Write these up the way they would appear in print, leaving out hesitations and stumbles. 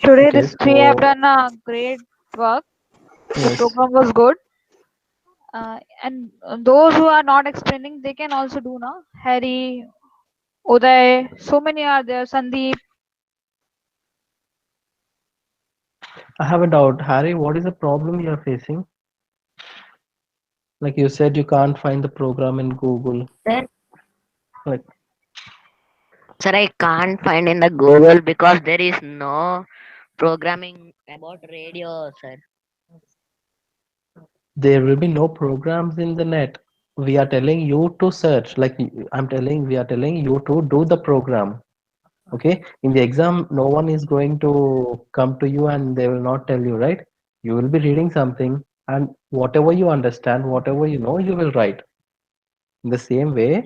Today, Okay, this three have so done a great work. The yes, program was good. And those who are not explaining, they can also do now. Harry, Uday, so many are there. Sandeep. I have a doubt. Harry, what is the problem you are facing? Like you said, you can't find the program in Google. Sir, Like, sir, I can't find in the Google because there is no programming about radio, sir. there will be no programs in the net. We are telling you to search. Like we are telling you to do the program. Okay, in the exam, no one is going to come to you and they will not tell you, right? You will be reading something, and whatever you understand, whatever you know, you will write. In the same way,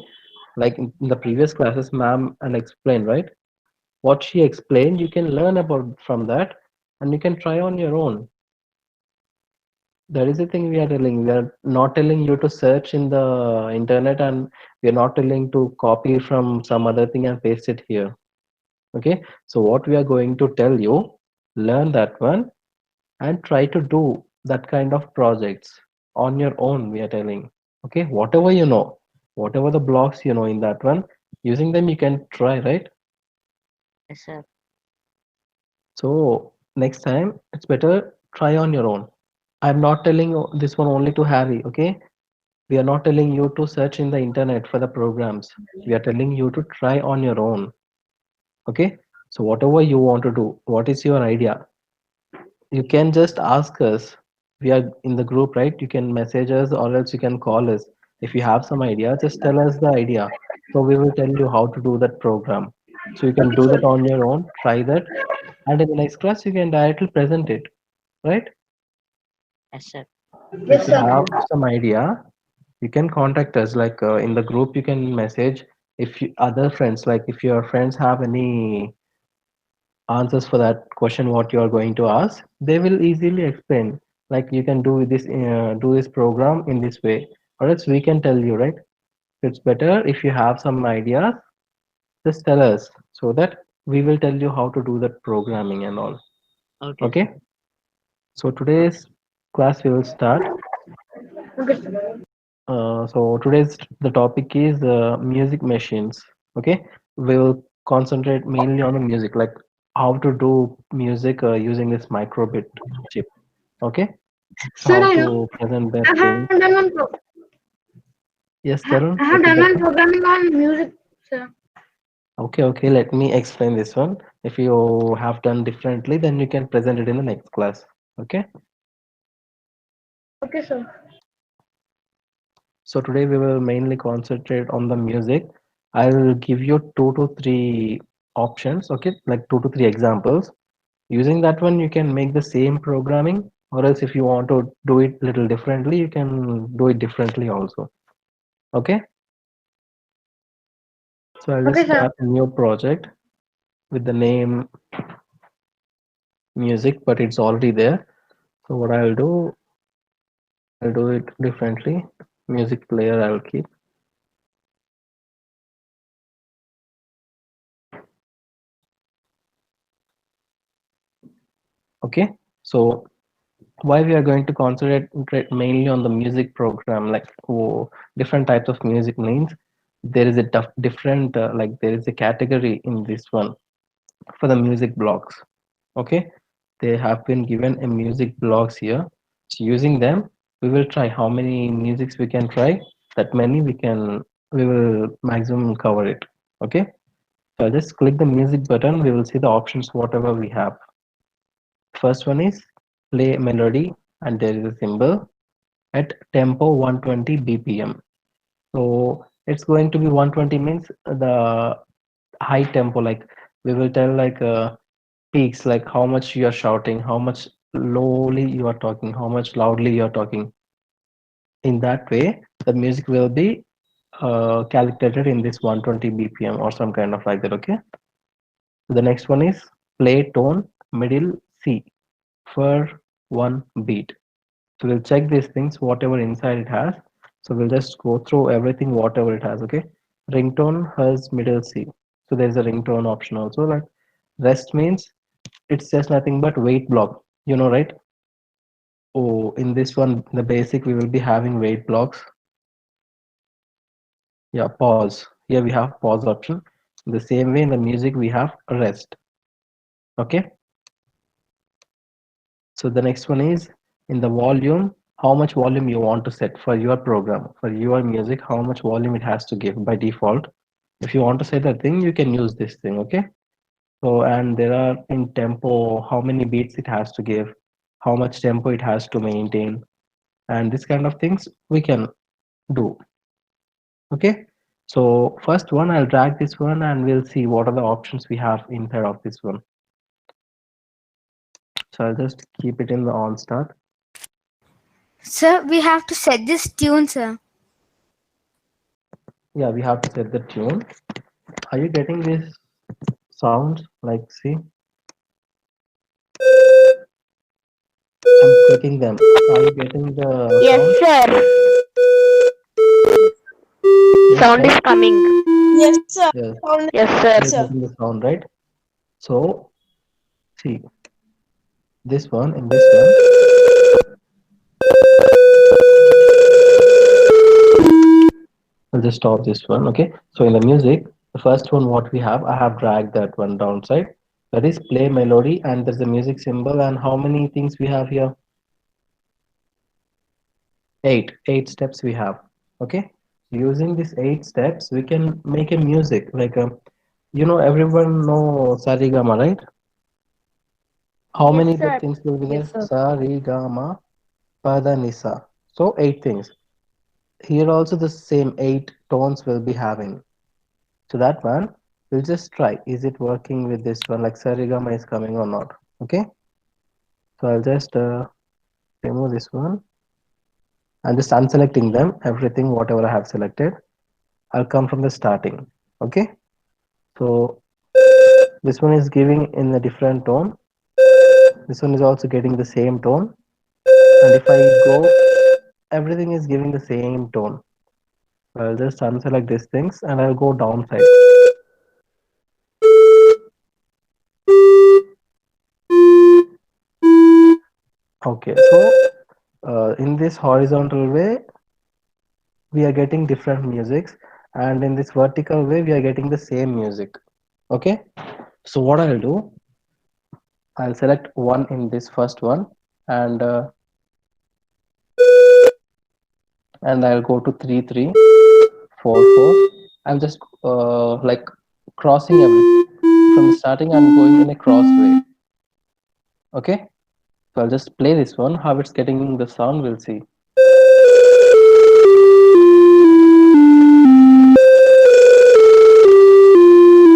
like in the previous classes, ma'am and explained, right? What she explained, you can learn about from that, and you can try on your own. That is the thing we are telling. We are not telling you to search in the internet, and we are not telling to copy from some other thing and paste it here. Okay, so what we are going to tell you, learn that one and try to do that kind of projects on your own. We are telling, okay, whatever you know, whatever the blocks you know in that one, using them you can try, right? Yes, sir. So next time it's better try on your own. I'm not telling you this one only to Harry, okay? We are not telling you to search in the internet for the programs. We are telling you to try on your own, okay? So whatever you want to do, what is your idea? You can just ask us. We are in the group, right? You can message us or else you can call us. If you have some idea, just tell us the idea. So we will tell you how to do that program. So you can do that on your own, try that, and in the next class you can directly present it, right? Yes, sir. So if you have some idea, you can contact us. Like in the group, you can message. If you, other friends, like if your friends have any answers for that question what you are going to ask, they will easily explain, like you can do this program in this way, or else we can tell you, right? It's better if you have some ideas, just tell us so that we will tell you how to do that programming and all. Okay, Okay, sir. so today's class we will start. So today's the topic is music machines. Okay, we'll concentrate mainly on the music, like how to do music using this microbit chip. Okay, Sir, how I know. to present I best have things. done Yes, I Tarun, have what is done that one one? programming on music, sir. Okay, okay, let me explain this one. If you have done differently, then you can present it in the next class. Okay, Okay, sir. so today we will mainly concentrate on the music. I'll give you 2 to 3 options, okay, like 2 to 3 examples. Using that one, you can make the same programming, or else if you want to do it little differently, you can do it differently also. Okay, so I'll just Okay, sir. start a new project with the name music, but it's already there. So what I'll do it differently. Music player I'll keep. Okay, so why we are going to concentrate mainly on the music program, like different types of music means there is a different like there is a category in this one for the music blocks. Okay, they have been given a music blocks here. So using them, we will try how many musics we can try. That many we will maximum cover it. Okay, so I'll just click the music button. We will see the options whatever we have. First one is play melody, and there is a symbol at tempo 120 BPM. So it's going to be 120 means the high tempo. Like we will tell like peaks, like how much you are shouting, how much lowly you are talking, how much loudly you are talking. In that way, the music will be calculated in this 120 BPM or some kind of like that. Okay. The next one is play tone middle C for one beat. So we'll check these things, whatever inside it has. So we'll just go through everything, whatever it has. Okay. Ringtone has middle C. So there's a ringtone option also. Like rest means it's just nothing but weight block, right? Oh, in this one, the basic, we will be having weight blocks. Yeah, pause. Here we have pause option. The same way in the music, we have rest. Okay. So the next one is in the volume, how much volume you want to set for your program, for your music, how much volume it has to give by default. If you want to set that thing, you can use this thing. Okay. So, and there are in tempo, how many beats it has to give, how much tempo it has to maintain, and this kind of things we can do. Okay. So first one, I'll drag this one and we'll see what are the options we have inside of this one. So I'll just keep it in the on start. Sir, we have to set this tune, sir. Yeah, we have to set the tune. Are you getting this sound? Like, see, I'm clicking them. Are you getting the Yes, sound? sir. Yes, Sound is right? coming. Yes, sir. Yes, Sound Yes, you're sir. sir. getting the sound, right? So, see, this one, in this one, I'll just stop this one. Okay. So in the music, the first one, what we have, I have dragged that one downside. That is play melody, and there's a music symbol. And how many things we have here? Eight steps we have. Okay. Using these 8 steps, we can make a music like everyone know sarigama, right? How Yes, many the sir. things will be there? Yes, sir. Sarigama, pada, nisa. So 8 things. Here also the same 8 tones will be having. So that one, we'll just try. Is it working with this one? Like sarigama is coming or not? Okay. So I'll just remove this one. I'm just unselecting them. Everything, whatever I have selected. I'll come from the starting. Okay. So this one is giving in a different tone. This one is also getting the same tone. And if I go, everything is giving the same tone. I'll just unselect these things and I'll go downside. Okay, so in this horizontal way, we are getting different musics, and in this vertical way, we are getting the same music. Okay, so what I'll do, I'll select one in this first one, and I'll go to 3 3 4 4. I'm just like crossing everything from the starting. I'm going in a cross way. Okay, so I'll just play this one. How it's getting the sound, we'll see.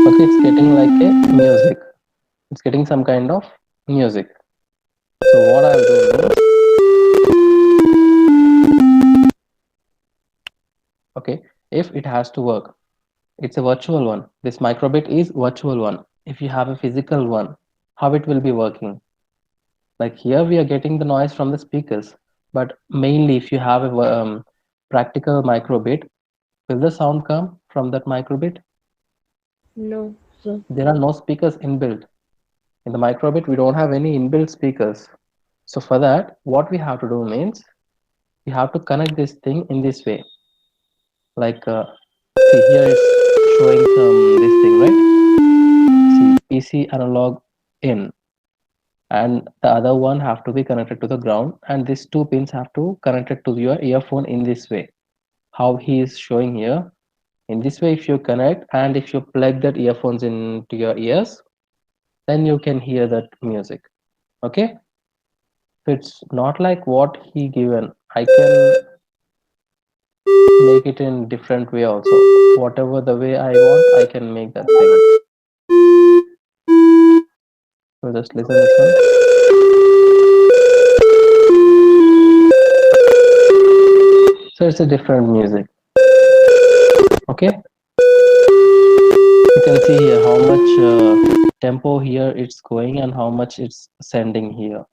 Okay, it's getting like a music. It's getting some kind of music. So what I'll do is, okay, if it has to work, it's a virtual one. This microbit is virtual one. If you have a physical one, how it will be working? Like here we are getting the noise from the speakers, but mainly if you have a practical microbit, will the sound come from that microbit? No, sir. There are no speakers inbuilt. In the microbit, we don't have any inbuilt speakers. So for that, what we have to do means we have to connect this thing in this way. Like, see here it's showing some this thing, right? See, PC analog in, and the other one have to be connected to the ground, and these 2 pins have to connect it to your earphone in this way. How he is showing here. In this way, if you connect and if you plug that earphones into your ears, then you can hear that music. Okay? So it's not like what he given. I can make it in different way also. Whatever the way I want, I can make that thing. So just listen this one. So it's a different music. Okay. You can see here how much tempo here it's going and how much it's sending here.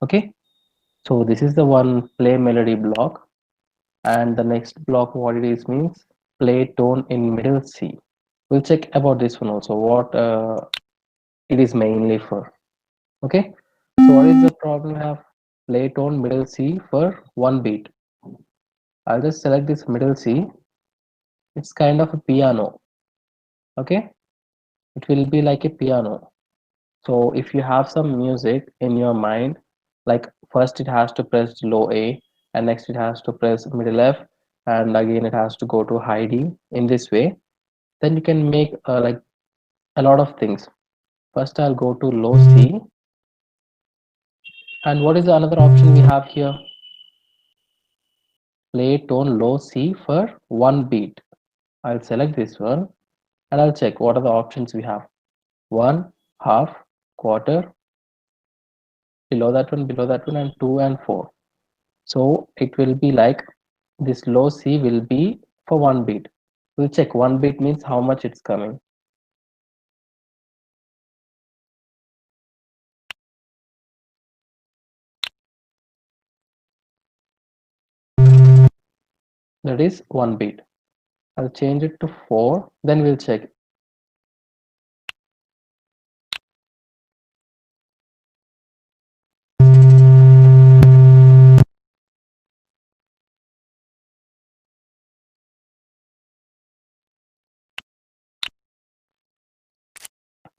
Okay. So this is the one play melody block, and the next block what it is means play tone in middle C. We'll check about this one also what it is mainly for. Okay, so what is the problem? We have play tone middle C for one beat. I'll just select this middle C. It's kind of a piano. Okay, it will be like a piano. So if you have some music in your mind, like first it has to press low A, and next it has to press middle F, and again it has to go to high D in this way, then you can make like a lot of things. First I'll go to low C, and what is the another option we have here? Play tone low C for one beat. I'll select this one and I'll check what are the options we have. One, half, quarter, below that one, and two and four. So it will be like this low C will be for one beat. We'll check one beat means how much it's coming. That is one beat. I'll change it to 4, then we'll check.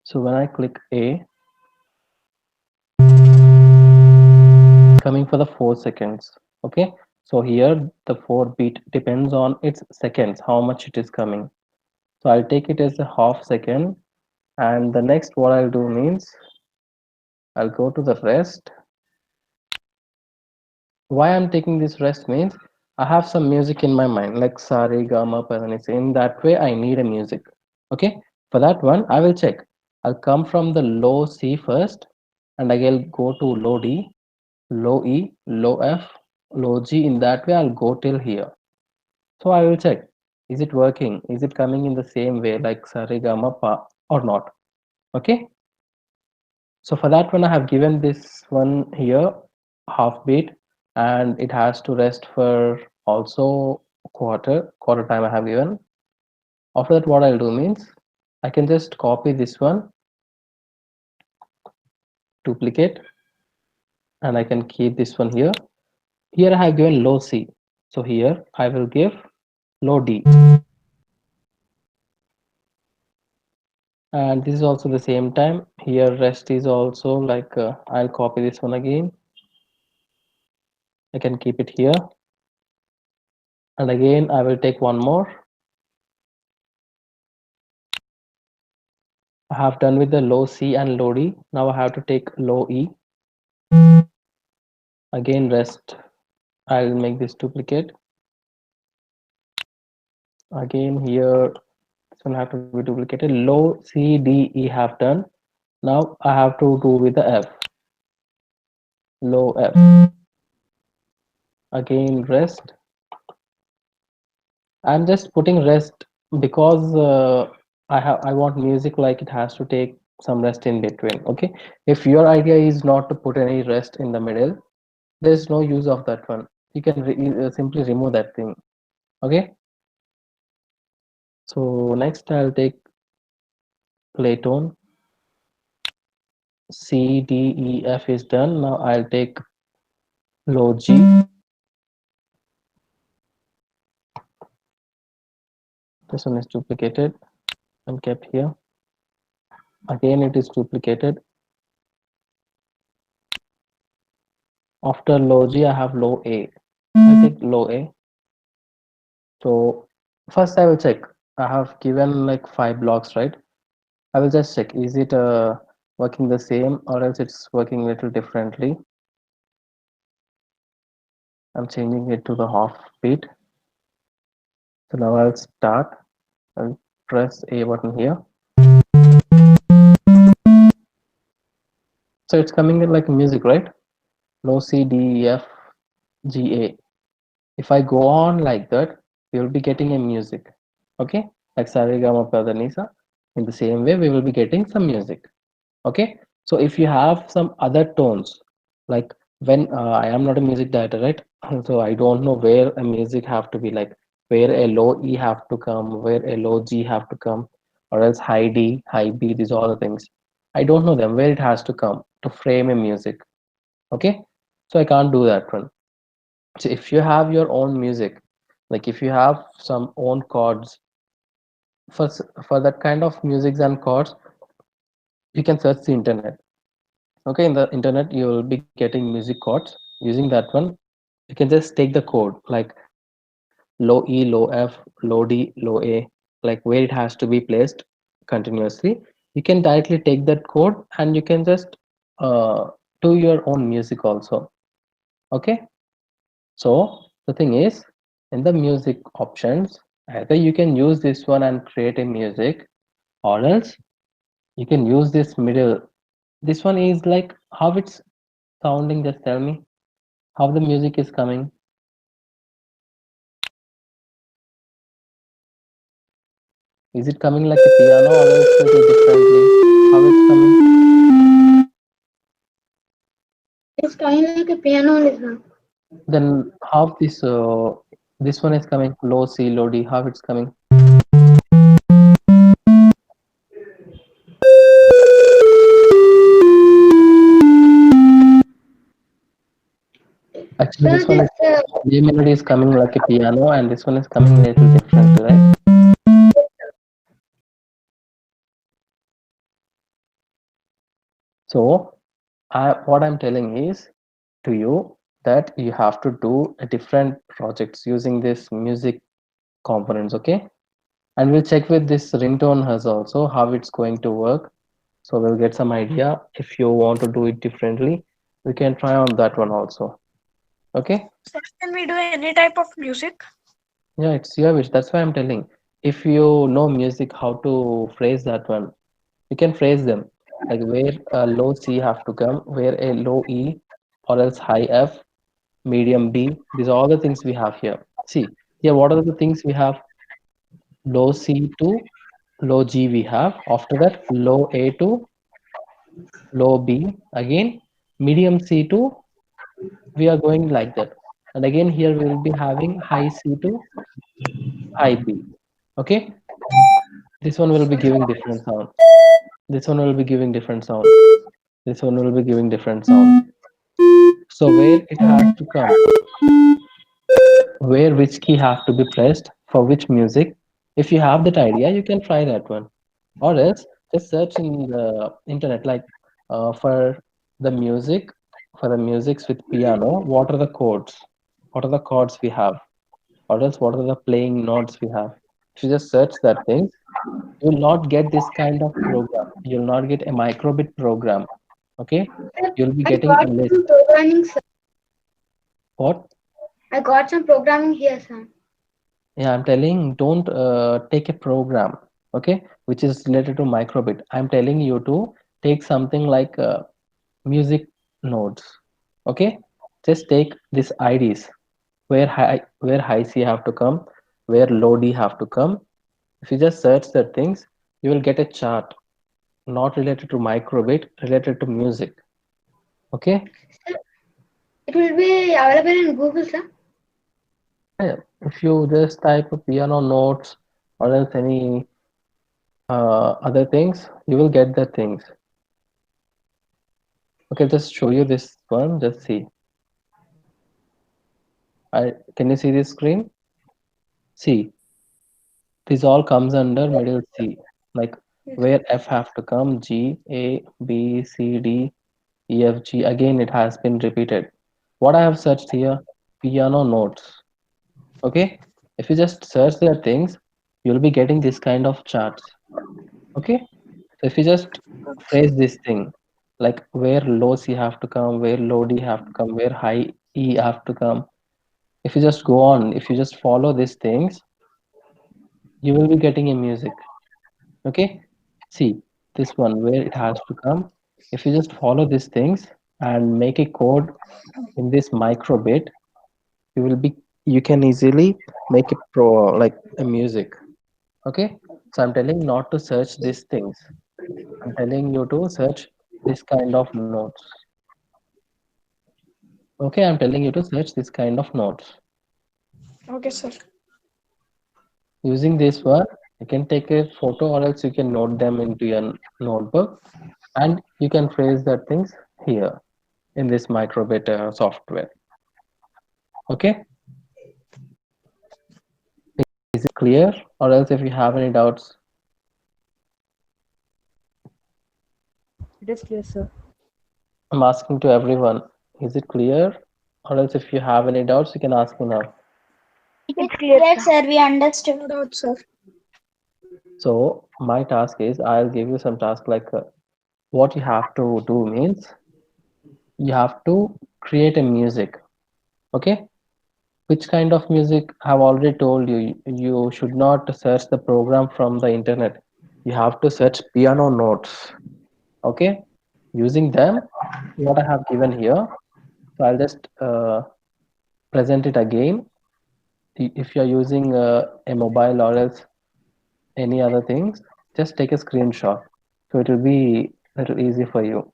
So when I click A, coming for the 4 seconds. Okay, so here the 4 beat depends on its seconds, how much it is coming. So I'll take it as a half second, and the next what I'll do means I'll go to the rest. Why I'm taking this rest means I have some music in my mind like Sari Gama Padanisa. In that way I need a music. Okay, for that one I will check. I'll come from the low C first, and I'll go to low D, low E, low F, low G. In that way I'll go till here. So I will check, is it working? Is it coming in the same way like Sari Gama Pa or not? Okay, so for that one I have given this one here half beat, and it has to rest for also quarter time I have given. After that what I'll do means I can just copy this one, duplicate, and I can keep this one here. Here I have given low C, so here I will give low D, and this is also the same time. Here rest is also like I'll copy this one again, I can keep it here, and again I will take one more. I have done with the low C and low D. Now I have to take low E. Again rest. I'll make this duplicate. Again here, this one have to be duplicated. Low C, D, E have done. Now I have to do with the F. Low F. Again rest. I'm just putting rest because I want music like it has to take some rest in between. Okay, if your idea is not to put any rest in the middle, there's no use of that one. You can simply remove that thing. Okay, so next I'll take play tone. C, D, E, F is done. Now I'll take low G. This one is duplicated and kept here. Again it is duplicated. After low G I have low A. I take low A. So first I will check. I have given like 5 blocks, right? I will just check, is it working the same or else it's working a little differently. I'm changing it to the half beat. So now I'll start and press A button here. So it's coming in like music, right? Low C, D, E, F, G, A. If I go on like that, we will be getting a music. Okay, like Sarigama Padanisa. In the same way, we will be getting some music. Okay, so if you have some other tones, like when I am not a music director, right? So I don't know where a music have to be, like where a low E have to come, where a low G have to come, or else high D, high B, these all the things. I don't know them where it has to come. to frame a music. Okay, so I can't do that one. So if you have your own music, like if you have some own chords for that kind of music and chords, you can search the internet. Okay, in the internet you will be getting music chords. Using that one, you can just take the code like low E, low F, low D, low A, like where it has to be placed continuously. You can directly take that code and you can just uh, do your own music also. Okay, so the thing is, in the music options, either you can use this one and create a music, or else you can use this middle. This one is like how it's sounding. Just tell me how the music is coming. Is it coming like a piano or else little differently? How it's coming? It's kind of like a piano only, sir. Then how this one is coming low C, low D, how it's coming? Actually, Sir, this one this is J melody is coming like a piano, and this one is coming a little different, right? So, what I'm telling is to you that you have to do a different projects using this music components, okay? And we'll check with this ringtone has also how it's going to work. So we'll get some idea. If you want to do it differently, we can try on that one also. Okay? Sir, can we do any type of music? Yeah, it's your wish. That's why I'm telling. If you know music, how to phrase that one, you can phrase them. Like where a low C have to come, where a low E or else high F, medium B. These are all the things we have here. See, here what are the things we have? Low C to low G we have. After that, low A to low B. Again, medium C to we are going like that. And again, here we will be having high C to high B. Okay, this one will be giving different sound. This one will be giving different sound. This one will be giving different sound. So where it has to come, where which key have to be pressed for which music. If you have that idea, you can try that one. Or else just search in the internet like for the music, for the musics with piano, what are the chords? What are the chords we have? Or else what are the playing notes we have? If you just search that thing, you will not get this kind of program. You will not get a microbit program. Okay? Sir, You'll be I getting got a list. some programming, sir. What? I got some programming here, sir. Yeah, I'm telling don't take a program, okay, which is related to microbit. I'm telling you to take something like music nodes, okay? Just take these IDs where high C have to come, where low D have to come. If you just search the things, you will get a chart not related to microbit, related to music, okay? Sir, it will be available in Google, sir. Yeah, if you just type piano notes or else any other things, you will get the things. Okay, just show you this one. Just see. Can you see this screen? See, this all comes under middle C, like Yes. where F have to come, G, A, B, C, D, E, F, G. Again, it has been repeated. What I have searched here, piano notes. Okay, if you just search the things, you'll be getting this kind of charts. Okay, so if you just phrase this thing, like where low C have to come, where low D have to come, where high E have to come. If you just go on, if you just follow these things, you will be getting a music. Okay, see this one where it has to come. If you just follow these things and make a code in this microbit, you will be you can easily make a pro like a music. Okay, so I'm telling not to search these things. I'm telling you to search this kind of notes. Okay, I'm telling you to search this kind of notes. Okay, sir. Using this one, you can take a photo or else you can note them into your notebook and you can phrase that things here in this microbit software. Okay, is it clear? Or else if you have any doubts, It is clear, sir. I'm asking to everyone, is it clear? Or else if you have any doubts, you can ask me now. It's clear, Yes, sir. sir, we understood. No doubt, sir. So my task is, I'll give you some task like what you have to do means you have to create a music. Okay, which kind of music? I've already told you, you should not search the program from the internet. You have to search piano notes. Okay, using them, what I have given here. So I'll just present it again. If you're using a mobile or else any other things, just take a screenshot. So it will be a little easy for you.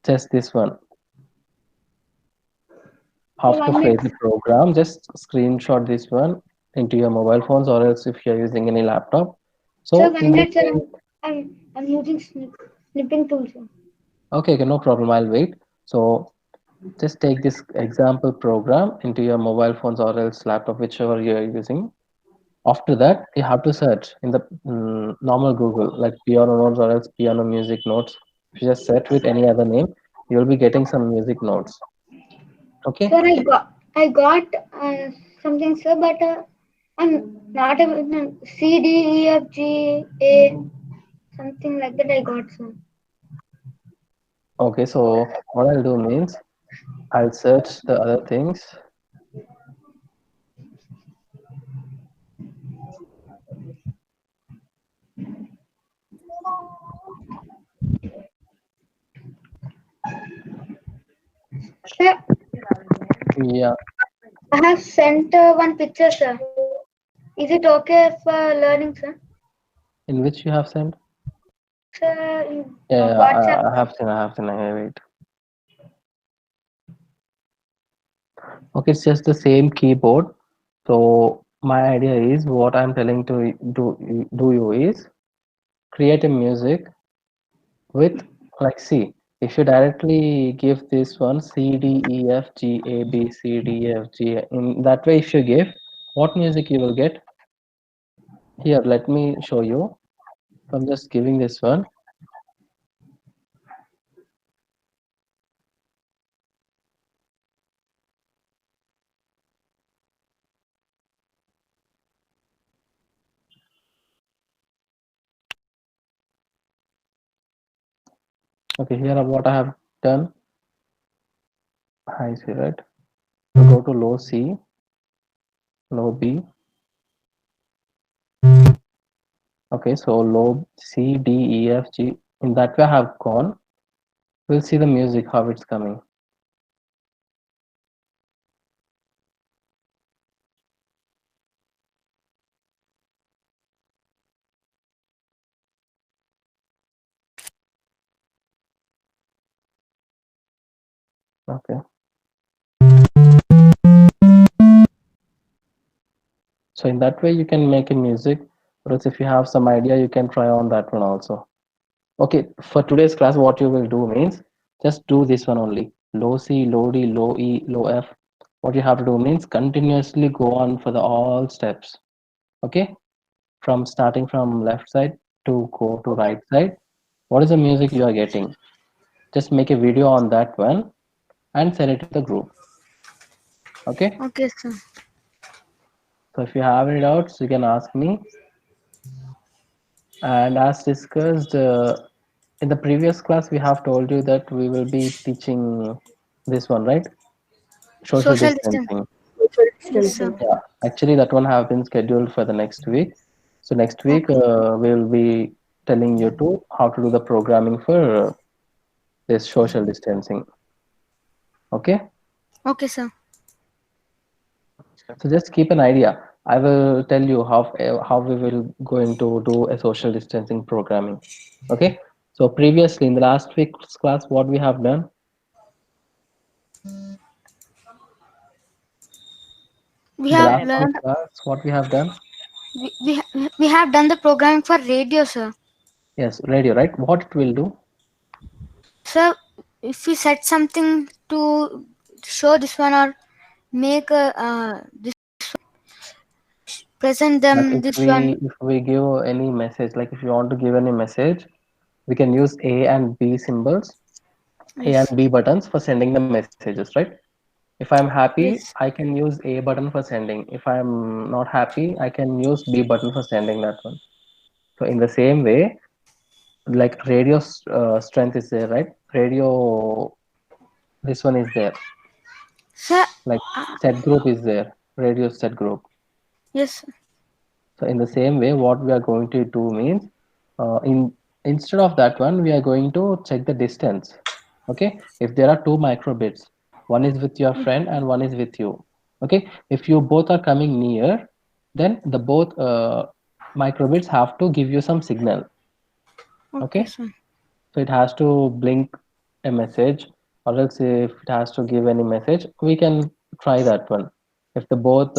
Just this one. How to create the program, just screenshot this one into your mobile phones or else if you're using any laptop. So Sir, in this, I'm using snipping tool, sir. okay, no problem, I'll wait. So just take this example program into your mobile phones or else laptop, whichever you're using. After that, you have to search in the normal Google, like piano notes or else piano music notes. If you just search with any other name, you'll be getting some music notes. Okay. Sir, I got something, sir, but I'm not able to C D E F G A something like that. I got, sir. Okay, so what I'll do means I'll search the other things. Sir, Yeah, I have sent one picture, sir. Is it okay for learning, sir? in which you have sent? Sir, in Yeah, WhatsApp. I have seen, I have seen, I wait. Okay, it's just the same keyboard. So my idea is what I'm telling to do you is create a music with like C. If you directly give this one C D E F G A B C D E F G, in that way if you give, what music you will get? Here, let me show you. I'm just giving this one. Okay, here what I have done. I see, right? So go to low C, low B. Okay, so low C, D, E, F, G. In that way I have gone. We'll see the music, how it's coming. Okay. So in that way you can make a music, or else if you have some idea, you can try on that one also. Okay, for today's class, what you will do means just do this one only. Low C, low D, low E, low F. What you have to do means continuously go on for the all steps. Okay, from starting from left side to go to right side. What is the music you are getting? Just make a video on that one and send it to the group. Okay, Okay, sir. so if you have any doubts, you can ask me. And as discussed in the previous class, we have told you that we will be teaching this one, right? Social Social distance. distancing. Yes, sir. Yeah, actually, that one have been scheduled for the next week. So next week, we'll be telling you to how to do the programming for this social distancing. Okay. Okay, sir. So just keep an idea. I will tell you how we will going to do a social distancing programming. Okay. So previously in the last week's class, what we have done? We In the have last About week's learned. class, what we have done? We have done the programming for radio, sir. Yes, radio, right? What it will do? Sir, if we set something to show this one or make this present Like them this one. if we give any message, like if you want to give any message, we can use A and B symbols, A Yes. and B buttons for sending the messages, right? If I'm happy, Yes. I can use A button for sending. If I'm not happy, I can use B button for sending that one. So in the same way, like radio strength is there, right? Radio, this one is there. Sir, Like set group is there, radio set group. yes. So in the same way, what we are going to do means, instead of that one, we are going to check the distance. Okay, if there are two microbits, one is with your friend and one is with you. Okay, if you both are coming near, then the both microbits have to give you some signal. Okay, Okay, sir. so it has to blink a message, or else if it has to give any message, we can try that one. If the both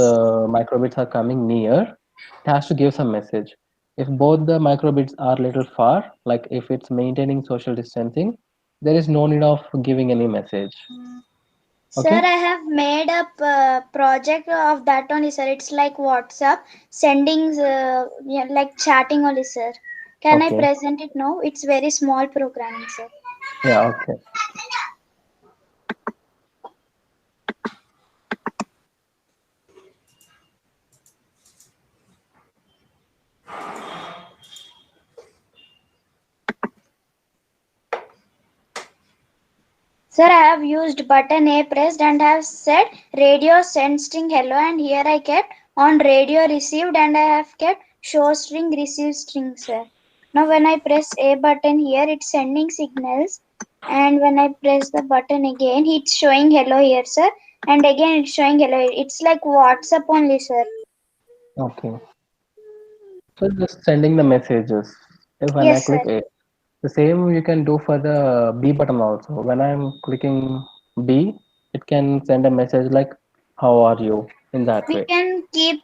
microbits are coming near, it has to give some message. If both the microbits are little far, like if it's maintaining social distancing, there is no need of giving any message. Sir, Okay. I have made up a project of that only, sir. It's like WhatsApp, sending, yeah, like chatting only, sir. Can I Okay. present it now? It's very small programming, sir. Yeah. Okay. Sir, I have used button A pressed and have said radio send string hello, and here I kept on radio received and I have kept show string receive string, sir. Now when I press A button here, it's sending signals, and when I press the button again, it's showing hello here, sir, and again it's showing hello. It's like WhatsApp only, sir. Okay. So just sending the messages. If when I Yes, sir. click A, the same you can do for the B button also. When I'm clicking B, it can send a message like, how are you? In that We way. can keep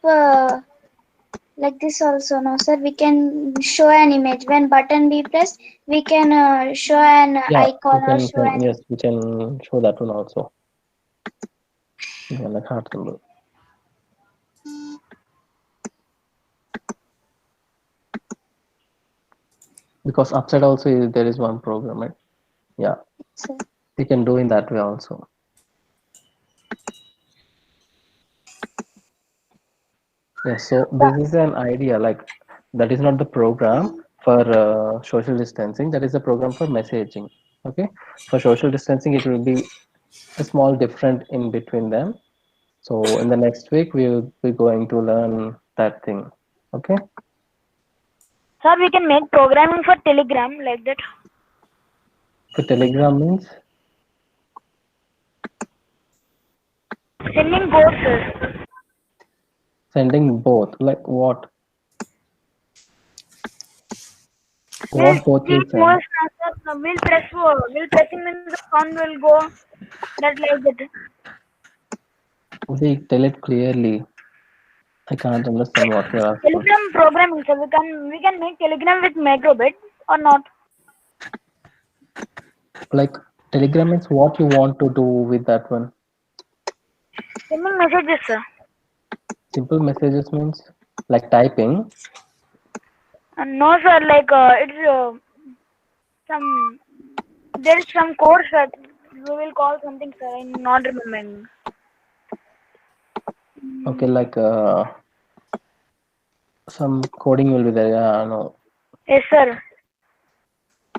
like this also, no, sir. We can show an image. When button be pressed, we can show an Yeah, icon we or can show an. yes, we can show that one also. Yeah, like heart symbol. Because upside also there is one program, right? Yeah, Sir. we can do in that way also. Yeah, so this is an idea, like that is not the program for social distancing, that is the program for messaging. Okay, for social distancing, it will be a small different in between them. So in the next week, we will be going to learn that thing. Okay, Sir, we can make programming for Telegram like that. for Telegram means Sending both, sir. sending both, like what? Means What both we'll will send? we'll pressing means the sound will go that like that. We tell it clearly. I can't understand what you're asking. Telegram programming, sir. We can make Telegram with microbit or not. Like Telegram means what you want to do with that one. Sending messages, sir. Simple messages means like typing. No, sir. Like it's some there is some course that we will call something, sir. I'm not remembering. Okay, like some coding will be there. Yeah, no. Yes, sir.